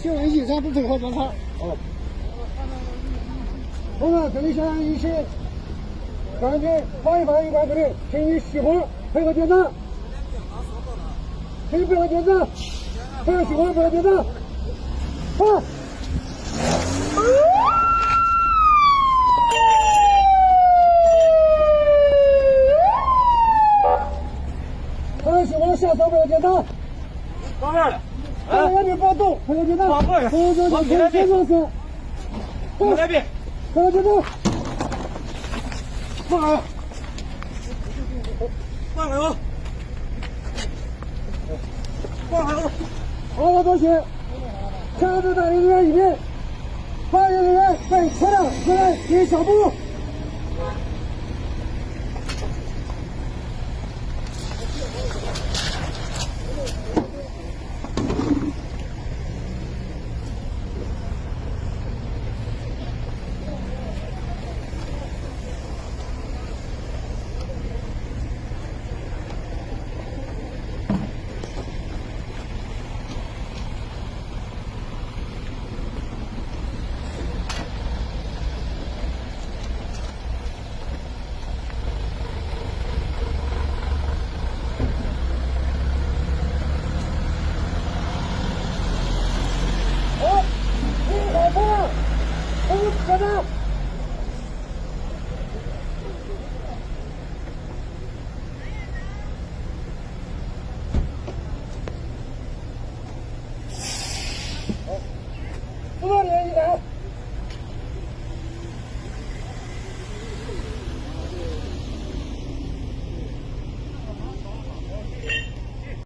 行人影像不配合检查。哦。同志，这里现在一起赶紧防一防有关部队，请你熄火，配合检查。请配合检查，配合熄火，配合检查。好。配合熄火，下车配合检查。放那儿了。外面别动，配合检查。放那儿。往前边上是。往那边。配合检查。放好。放好。放好。好好多谢。强制带领人员一边，法院人员被车辆进来进行消毒。